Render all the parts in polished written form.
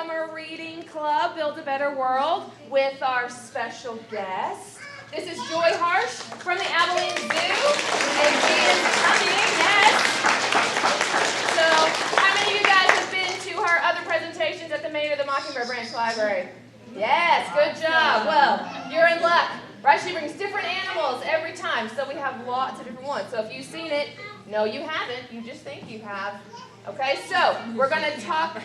Summer Reading Club, Build a Better World, with our special guest. This is Joy Harsh from the Abilene Zoo, and she is coming, yes. So, how many of you guys have been to her other presentations at the Maine of the Mockingbird Branch Library? Yes, good job. Well, you're in luck, right? She brings different animals every time, so we have lots of different ones. So if you've seen it, no, you haven't. You just think you have. Okay, so we're going to talk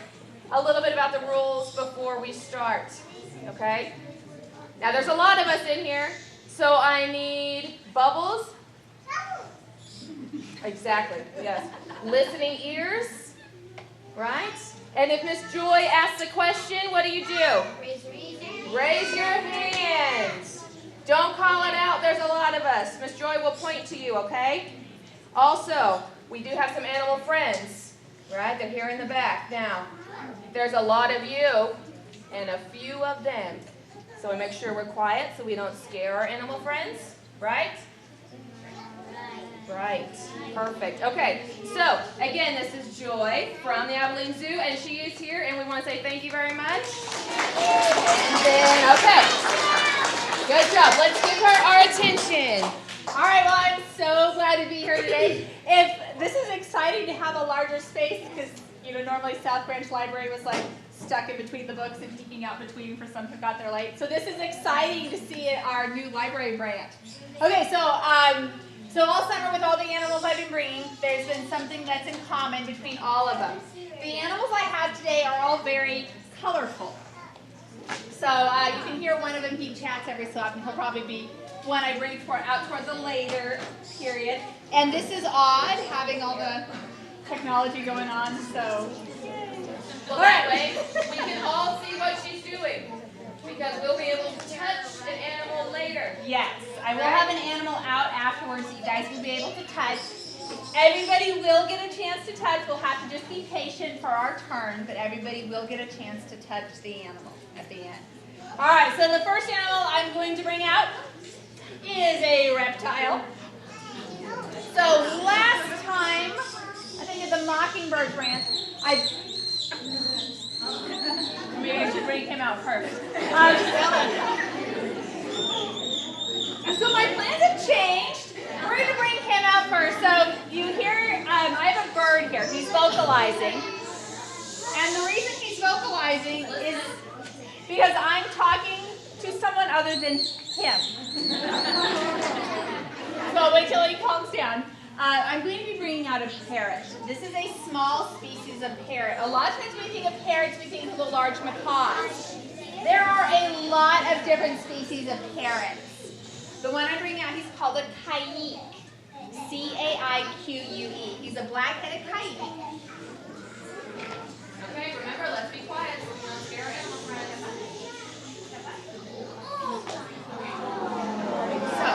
a little bit about the rules before we start. Okay? Now, there's a lot of us in here, so I need bubbles. Exactly, yes. Listening ears, right? And if Miss Joy asks a question, what do? Raise your hand. Don't call it out. There's a lot of us. Miss Joy will point to you, okay? Also, we do have some animal friends, right? They're here in the back. Now, there's a lot of you and a few of them. So we make sure we're quiet so we don't scare our animal friends, right? Right. Perfect. Okay. So, again, this is Joy from the Abilene Zoo, and she is here, and we want to say thank you very much. And then, okay. Good job. Let's give her our attention. All right, well, I'm so glad to be here today. This is exciting to have a larger space because, normally South Branch Library was like stuck in between the books and peeking out between for some who got there late. So this is exciting to see our new library branch. Okay, so all summer with all the animals I've been bringing, there's been something that's in common between all of them. The animals I have today are all very colorful. So you can hear one of them, he chats every so often. He'll probably be one I bring out toward the later period. And this is odd, having all the technology going on, so. Well, that way, we can all see what she's doing, because we'll be able to touch an animal later. Yes, I will have an animal out afterwards that you guys will be able to touch. Everybody will get a chance to touch. We'll have to just be patient for our turn, but everybody will get a chance to touch the animal at the end. All right, so the first animal I'm going to bring out is a reptile. So last time, I think at the Mockingbird Branch, maybe I should bring him out first. So my plans have changed. We're going to bring him out first. So you hear, I have a bird here. He's vocalizing. And the reason he's vocalizing is because I'm talking to someone other than him. So I'll wait till he calms down. I'm going to be bringing out a parrot. This is a small species of parrot. A lot of times when we think of parrots, we think of the large macaws. There are a lot of different species of parrots. The one I'm bringing out, he's called a caique. C-A-I-Q-U-E. He's a black-headed caique. Okay, remember, let's be quiet so we don't scare our animal friends. So,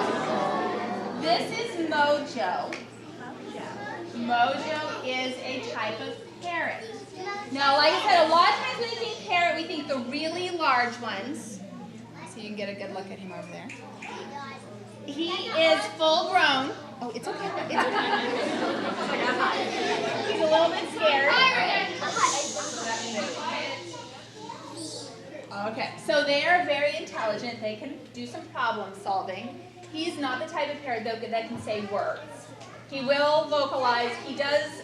this is Mojo. Mojo is a type of parrot. Now, like I said, a lot of times when we think parrot, we think the really large ones. So you can get a good look at him over there. He is full grown. Oh, it's okay. It's okay. He's a little bit scared. Okay, so they are very intelligent. They can do some problem solving. He's not the type of parrot, though, that can say words. He will vocalize. He does,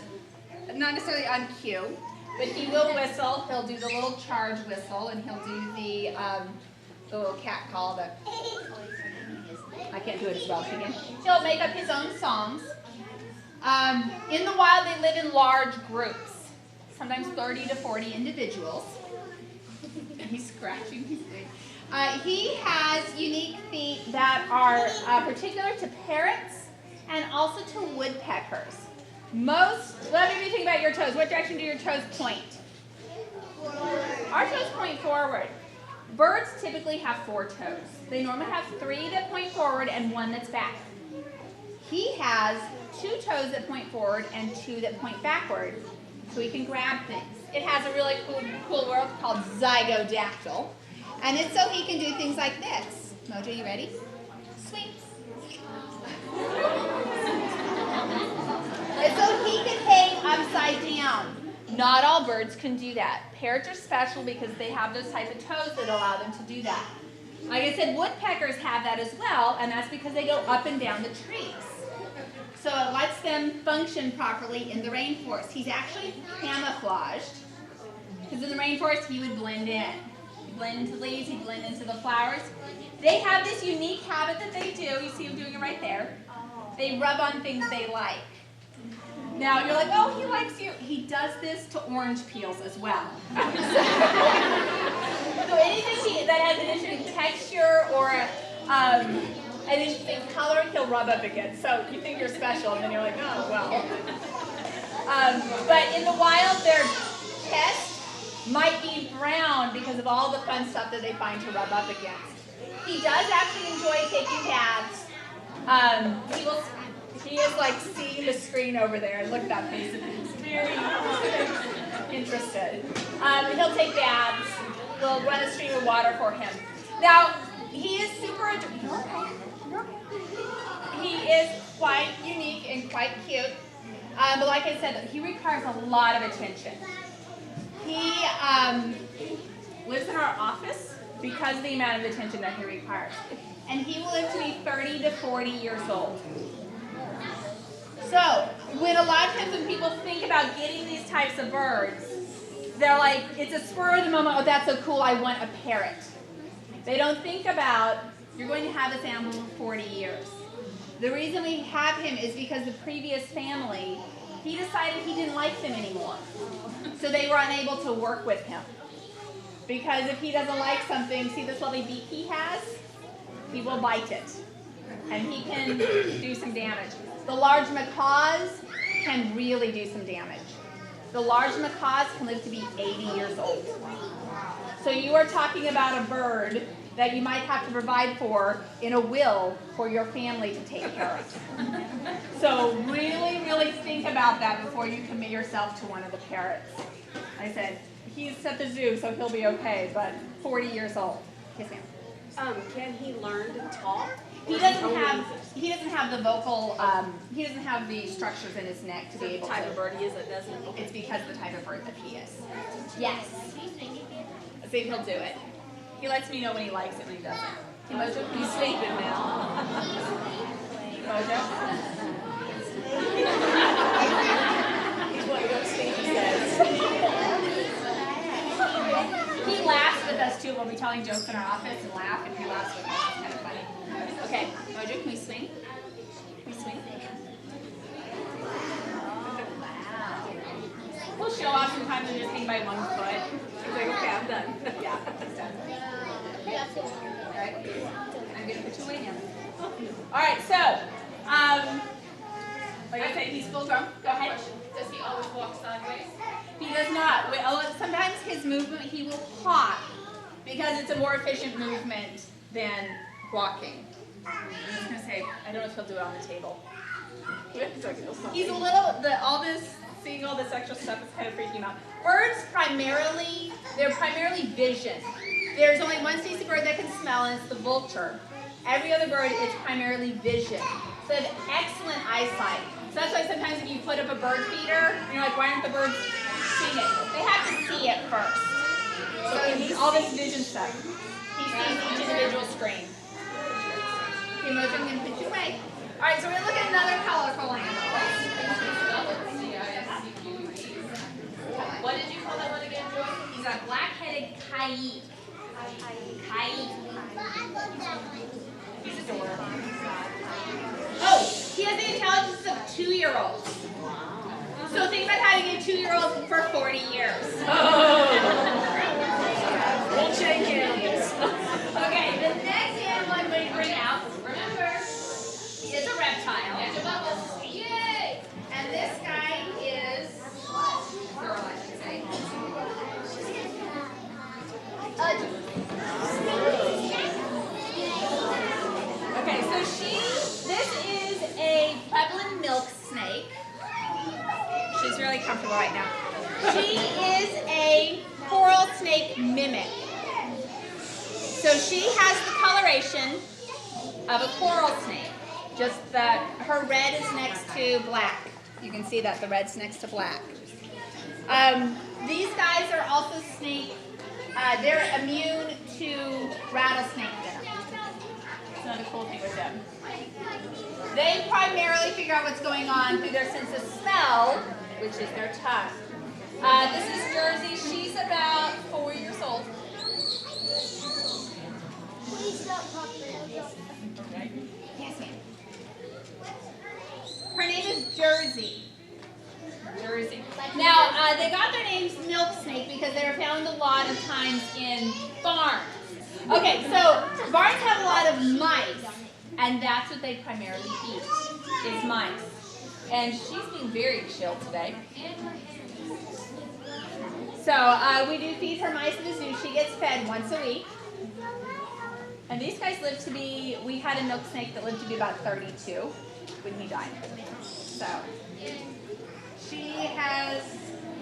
not necessarily on cue, but he will whistle. He'll do the little charge whistle, and he'll do the little cat call. I can't do it as well as he can. He'll make up his own songs. In the wild, they live in large groups, sometimes 30 to 40 individuals. He's scratching his thing. He has unique feet that are particular to parrots and also to woodpeckers. Let me think about your toes. What direction do your toes point? Our toes point forward. Birds typically have 4 toes. They normally have 3 that point forward and 1 that's back. He has 2 toes that point forward and 2 that point backward, so he can grab things. It has a really cool word called zygodactyl, and it's so he can do things like this. Mojo, you ready? Swing. And so he can hang upside down. Not all birds can do that. Parrots are special because they have those type of toes that allow them to do that. Like I said, woodpeckers have that as well, and that's because they go up and down the trees. So it lets them function properly in the rainforest. He's actually camouflaged, because in the rainforest he would blend in. He'd blend into the leaves, he'd blend into the flowers. They have this unique habit that they do. You see him doing it right there. They rub on things they like. Now you're like, oh, he likes you. He does this to orange peels as well. So anything that has an interesting texture or an interesting color, he'll rub up against. So you think you're special, and then you're like, oh, well. But in the wild, their chest might be brown because of all the fun stuff that they find to rub up against. He does actually enjoy taking baths. He is like seeing the screen over there. Look at that face. He's very interested. He'll take baths. We'll run a stream of water for him. Now, he is super He is quite unique and quite cute. But like I said, he requires a lot of attention. He lives in our office because of the amount of attention that he requires. And he will live to be 30 to 40 years old. So, when a lot of times when people think about getting these types of birds, they're like, it's a spur of the moment, oh, that's so cool, I want a parrot. They don't think about, you're going to have this animal for 40 years. The reason we have him is because the previous family, he decided he didn't like them anymore. So they were unable to work with him. Because if he doesn't like something, see this lovely beak he has? He will bite it. And he can do some damage. The large macaws can really do some damage. The large macaws can live to be 80 years old. So you are talking about a bird that you might have to provide for in a will for your family to take care of. So really, really think about that before you commit yourself to one of the parrots. Like I said, he's at the zoo, so he'll be okay, but 40 years old. Yes, ma'am. Can he learn to talk? He doesn't have the vocal, he doesn't have the structures in his neck to be able to. The type of bird he is that doesn't? It's because of the type of bird that he is. Yes. See, he'll do it. He lets me know when he likes it and when he doesn't. Mojo, He's sleeping now. Mojo? He's one of those things he says. He laughs with us too. We'll be telling jokes in our office and laugh, and he laughs with us. It's kind of funny. Okay, Mojo, can we swing? Can we swing? Wow. We'll show off sometimes and just hang by one foot. He's like, okay, I'm done. Yeah, he's done. Alright, I'm going to put you away now. Alright, so, like I said, he's full grown. Go ahead. Does he always walk sideways? He does not. Sometimes his movement, he will hop because it's a more efficient movement than walking. I'm just going to say, I don't know if he'll do it on the table. He's a little, seeing all this extra stuff is kind of freaking him out. Birds they're primarily vision. There's only one species of bird that can smell, and it's the vulture. Every other bird is primarily vision. So they have excellent eyesight. So that's why sometimes if you put up a bird feeder, and you're like, why aren't the birds seeing it? They have to see it first. So he's all this vision stuff. He sees each individual screen. Okay, Mojo, I'm going to put you away. All right, so we're going to look at another colorful animal. What did you call that one again, Joy? He's a black-headed coyote. He's adorable. Oh, he has the intelligence of 2-year-olds. So think about having a 2-year-old for 40 years. We'll shake hands. Okay, the next animal I'm going to bring out, remember, is a reptile. Yay! And this guy is girl, I should say. Okay, so this is a Puebloan milk snake. She's really comfortable right now. She is a coral snake mimic. So she has the coloration of a coral snake. Just that her red is next to black. You can see that the red's next to black. These guys are also snake. They're immune to rattlesnake venom. That's another cool thing with them. They primarily figure out what's going on through their sense of smell, which is their tongue. This is Jersey. She's about 4 years old. Please stop talking. Yes, ma'am. Her name is Jersey. Jersey. Now, they got their names milk snake because they were found a lot of times in barns. Okay, so barns have a lot of mice, and that's what they primarily eat, is mice. And she's being very chill today. So we do feed her mice at the zoo. She gets fed once a week. And these guys live to be, we had a milk snake that lived to be about 32 when he died. So she has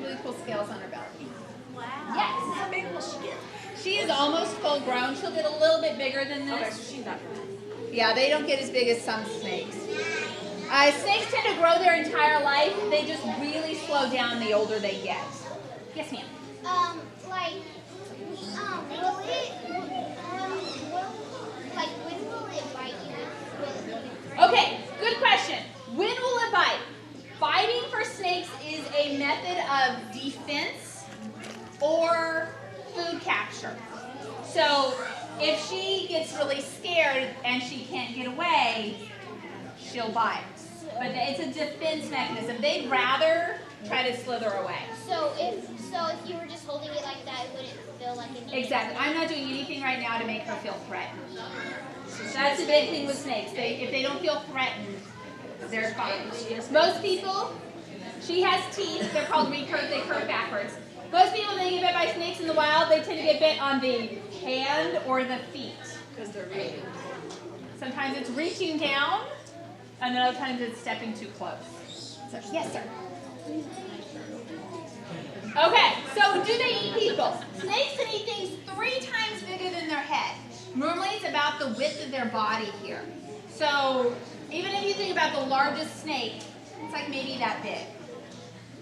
really cool scales on her belly. Wow. Yes. How big will she get? She is almost full grown. She'll get a little bit bigger than this. Okay, so she's not gonna. Yeah, they don't get as big as some snakes. Snakes tend to grow their entire life. They just really slow down the older they get. Yes, ma'am. When will it bite you? Okay, good question. When will it bite? Biting for snakes is a method of defense or food capture. So if she gets really scared and she can't get away, she'll bite. But it's a defense mechanism. They'd rather try to slither away. So if you were just holding it like that, it wouldn't feel like it needed. Exactly. I'm not doing anything right now to make her feel threatened. That's the big thing with snakes. If they don't feel threatened, they're fine. Most people, she has teeth. They're called recurve. They curve backwards. Most people, when they get bit by snakes in the wild, they tend to get bit on the hand or the feet. Because they're really. Sometimes it's reaching down, and then other times it's stepping too close. So, yes, sir. Okay, so do they eat people? Snakes can eat things 3 times bigger than their head. Normally it's about the width of their body here. So even if you think about the largest snake, it's like maybe that big.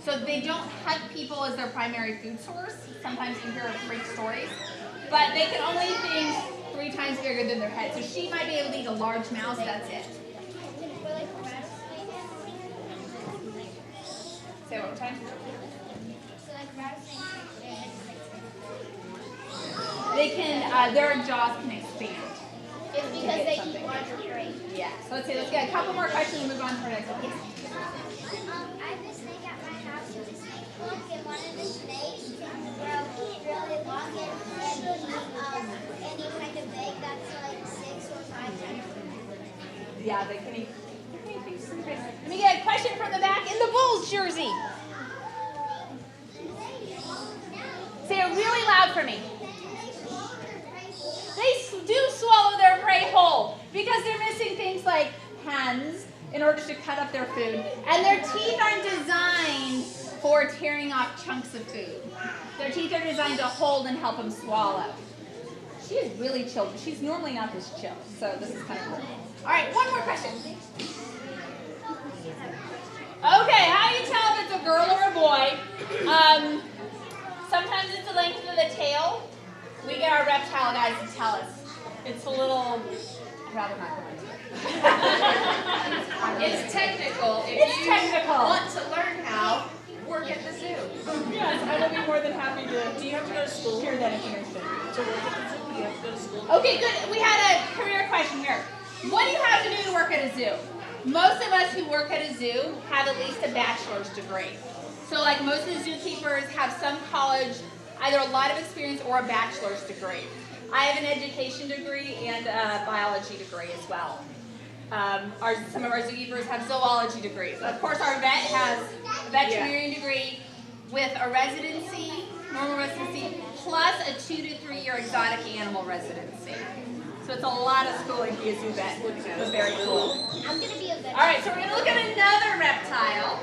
So they don't hunt people as their primary food source. Sometimes you hear freak stories. But they can only eat things 3 times bigger than their head. So she might be able to eat a large mouse, that's it. Say it one more time. They can, their jaws can expand. It's because they eat larger prey. Yeah. So let's get a couple more questions and move on to our next one. Yes. I have this snake at my house with a snake hook, and one of the snakes really long and any kind of egg that's like 6 or 5 times. Yeah, they can eat. Let me get a question from the back in the Bulls jersey. Say it really loud for me. They do swallow their prey whole because they're missing things like hands in order to cut up their food. And their teeth aren't designed for tearing off chunks of food. Their teeth are designed to hold and help them swallow. She is really chill. She's normally not this chill, so this is kind of cool. All right, one more question. Okay, how do you tell if it's a girl or a boy? Sometimes it's the length of the tail. We get our reptile guys to tell us. It's a little, I'd rather not go into it. It's technical. It's technical. Want to learn how, work at the zoo. Yes, I will be more than happy to. Do you have to go to school? Hear that information. To work at the zoo? Do you have to go to school? Okay, good. We had a career question here. What do you have to do to work at a zoo? Most of us who work at a zoo have at least a bachelor's degree. So like most of the zookeepers have some college, either a lot of experience or a bachelor's degree. I have an education degree and a biology degree as well. Some of our zookeepers have zoology degrees. Of course, our vet has a veterinarian degree with a residency, normal residency, plus a 2 to 3 year exotic animal residency. So it's a lot of schooling to be a zoo vet. It's very cool. I'm going to be a vet. All right, so we're going to look at another reptile.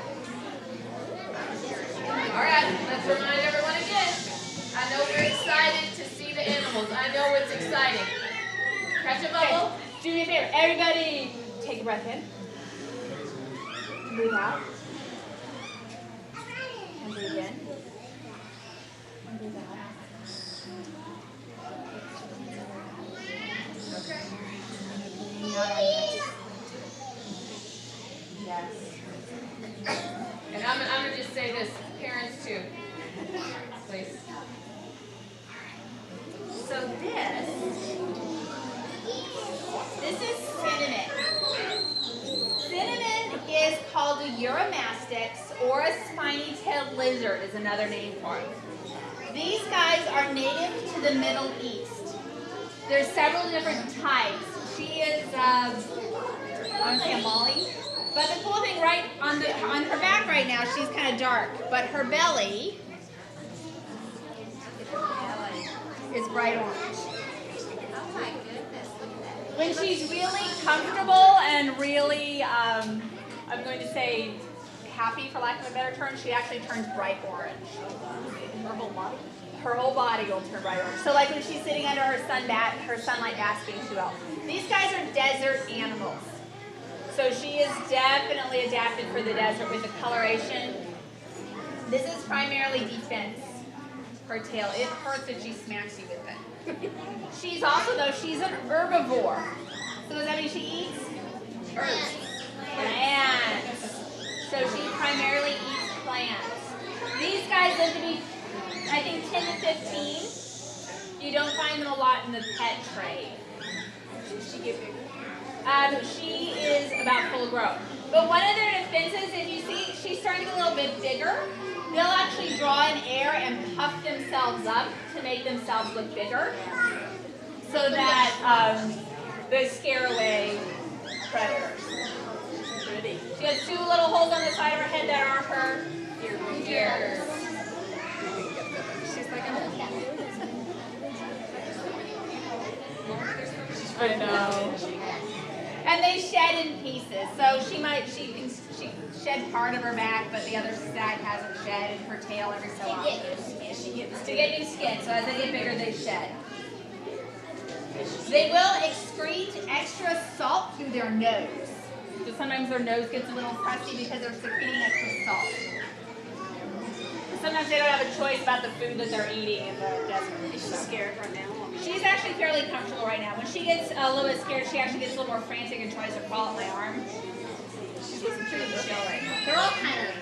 All right, let's remind everyone again. I know we're excited to see the animals. I know it's exciting. Catch a bubble. Do me a favor. Everybody take a breath in. Breathe out. And breathe in. Okay. Yes. And I'm gonna just say this, parents too, please. So this is cinnamon. Cinnamon is called a uromastix, or a spiny-tailed lizard is another name for it. These guys are native to the Middle East. There's several different types. She is, I want to say a Molly. But the cool thing, right on her back right now, she's kind of dark, but her belly is bright orange. Oh my goodness, look at that. When she's really comfortable and really, I'm going to say happy for lack of a better term, she actually turns bright orange. Her whole body? Her whole body will turn bright orange. So like when she's sitting under her sunlight basking, she will. These guys are desert animals. So she is definitely adapted for the desert with the coloration. This is primarily defense. Her tail, it hurts if she smacks you with it. She's also, though, she's an herbivore. So does that mean she eats herbs? Plants. So she primarily eats plants. These guys live to be, I think, 10 to 15. You don't find them a lot in the pet trade. Did she get bigger? She is about full grown. But one of their defenses, if you see, she's starting to get a little bit bigger. They'll actually draw in air and puff themselves up to make themselves look bigger, so that they scare away predators. Pretty. She has two little holes on the side of her head that are her ears. She's like, I know. And they shed in pieces, so she can shed part of her back, but the other side hasn't shed, and her tail every so often. To get new skin, so as they get bigger, they shed. They will excrete extra salt through their nose. So sometimes their nose gets a little crusty because they're secreting extra salt. Sometimes they don't have a choice about the food that they're eating in the desert. is she scared right now? She's actually fairly comfortable right now. When she gets a little bit scared, she actually gets a little more frantic and tries to crawl up my arm. She's pretty chill right now. They're all kind of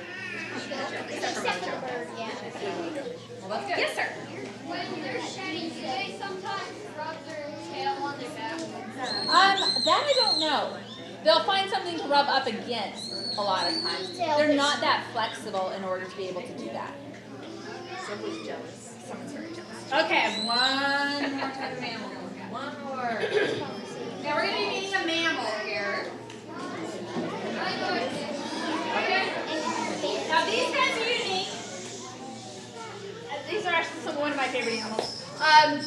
except for Mojo. Yeah. Well, that's good. Yes, sir. When they're shedding, do they sometimes rub their tail on their back? That I don't know. They'll find something to rub up against a lot of times. They're not that flexible in order to be able to do that. Someone's jealous. Someone's very jealous. Okay, I have one more type of mammal to look at. One more. Now we're going to be meeting a mammal here. Okay. Now these guys are unique. These are actually one of my favorite animals. And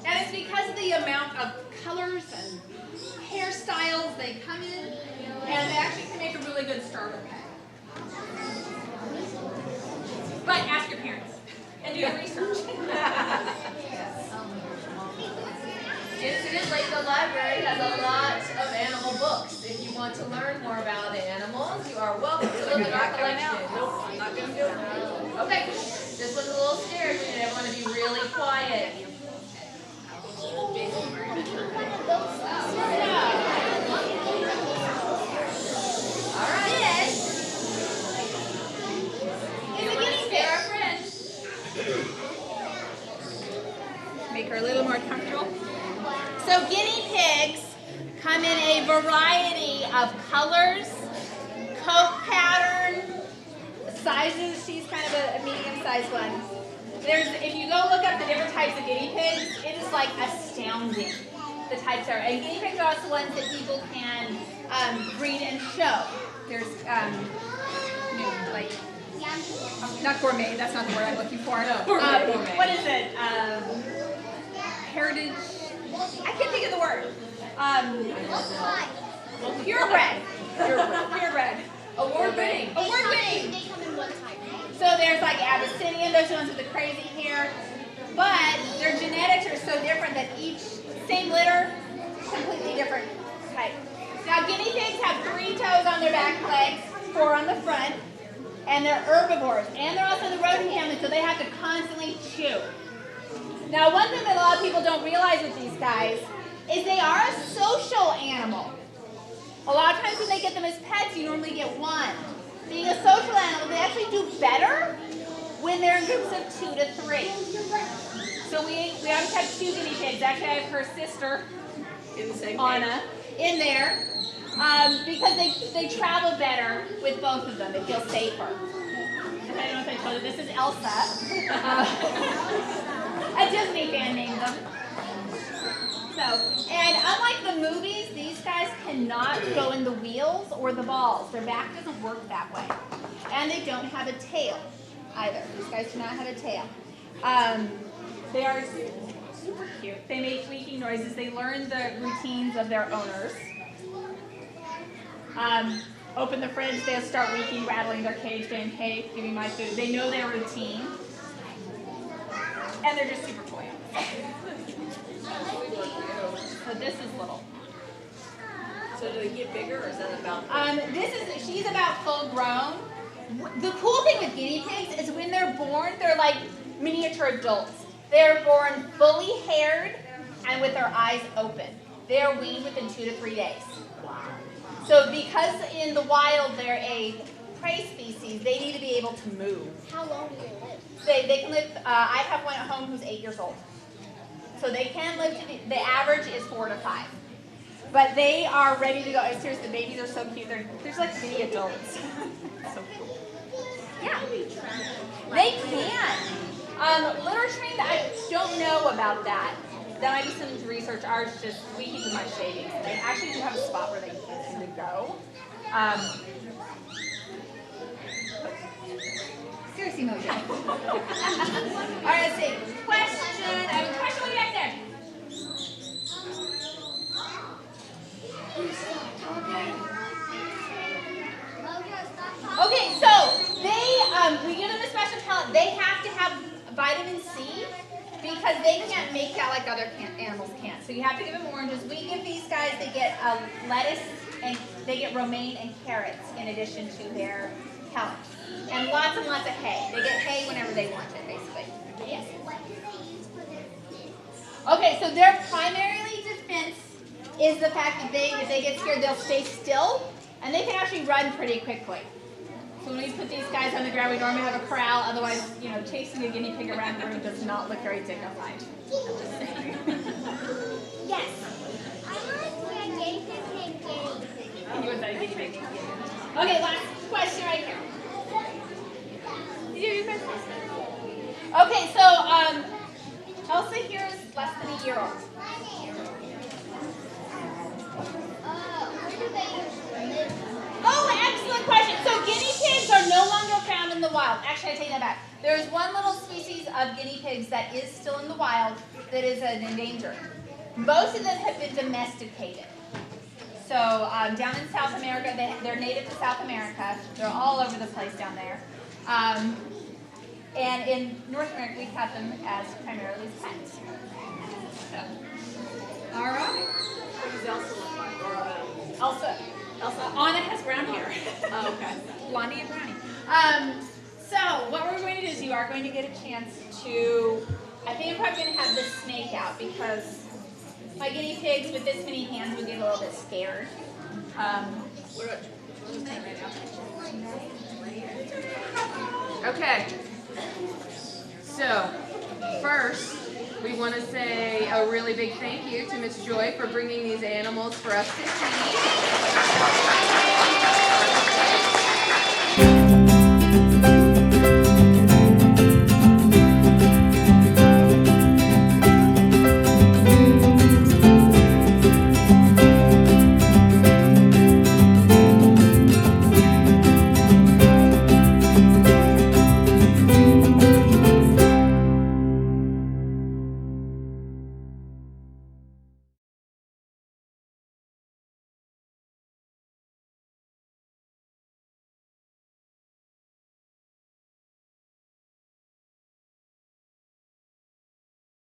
it's because of the amount of colors and hairstyles they come in, and they actually can make a really good starter pet. But ask your parents and do your research. Incidentally, the library has a lot of animal books. If you want to learn more about the animals, you are welcome to look at our collection. Nope, I'm not going to do it. Okay, this one's a little scared. We need everyone to be really quiet. All right. This is a guinea pig. Our friend. Make her a little more comfortable. So guinea pigs come in a variety of colors, coat pattern, sizes. She's kind of a medium-sized one. If you go look up the different types of guinea pigs, it is like astounding, the types are. And guinea pigs are also ones that people can breed and show. There's, like, not gourmet, that's not the word I'm looking for. No, gourmet. What is it? Heritage, I can't think of the word. Purebred. Purebred. Award-winning. Award-winning. They come in one type. So there's like Abyssinian, those are the ones with the crazy hair. But their genetics are so different that each, same litter, completely different type. Now guinea pigs have 3 toes on their back legs, 4 on the front. And they're herbivores. And they're also the rodent family, so they have to constantly chew. Now, one thing that a lot of people don't realize with these guys is they are a social animal. A lot of times when they get them as pets, you normally get one. Being a social animal, they actually do better when they're in groups of 2 to 3. So we always have 2 guinea pigs. Actually, I have her sister, In the same Anna, in there because they travel better with both of them. They feel safer. And I don't know if I told you, this is Elsa. A Disney fan named them. So, and unlike the movies, these guys cannot go in the wheels or the balls. Their back doesn't work that way. And they don't have a tail either. These guys do not have a tail. They are super cute. They make squeaking noises. They learn the routines of their owners. Open the fridge, they'll start squeaking, rattling their cage, saying, hey, give me my food. They know their routine. And they're just super cool. So this is little. So do they get bigger, or is that about? She's about full grown. The cool thing with guinea pigs is when they're born, they're like miniature adults. They're born fully haired and with their eyes open. They are weaned within 2 to 3 days. So because in the wild they're a prey species, they need to be able to move. How long do they live? They can live, I have one at home who's 8 years old. So they can live to the average is 4 to 5. But they are ready to go. Seriously, the babies are so cute. They're like mini adults. So cool. Yeah. They can. Litter trained, I don't know about that. That might be some research. Ours just, we keep them on shavings. They actually do have a spot where they can go. Seriously, no joke. All right, let's see. Question. I have a question way back there. Okay, so they, we give them a special pellet. They have to have vitamin C because they can't make that like other animals can. So you have to give them oranges. We give these guys, they get lettuce and they get romaine and carrots in addition to their pellets. And lots of hay. They get hay whenever they want it, basically. Yes. Okay, so their primarily defense is the fact that if they get scared, they'll stay still, and they can actually run pretty quickly. So when we put these guys on the ground, we normally have a corral. Otherwise, chasing a guinea pig around the room does not look very dignified. I'm just saying. Yes. I want to be a guinea pig named Guinea. You want that guinea pig? Okay, last question right here. Okay, so Elsa here is less than a year old. Where do they usually live? Oh, excellent question. So guinea pigs are no longer found in the wild. Actually, I take that back. There's one little species of guinea pigs that is still in the wild that is an endangered. Most of them have been domesticated. So down in South America, they're native to South America. They're all over the place down there. And in North America, we have them as primarily pets. So, all right. What does Elsa look like? Or, Elsa. Anna has brown hair. oh, okay. Blondie and brownie. So what we're going to do is you are going to get a chance to, I think I'm probably going to have this snake out because my guinea pigs with this many hands would get a little bit scared. Okay. So, first, we want to say a really big thank you to Miss Joy for bringing these animals for us to see.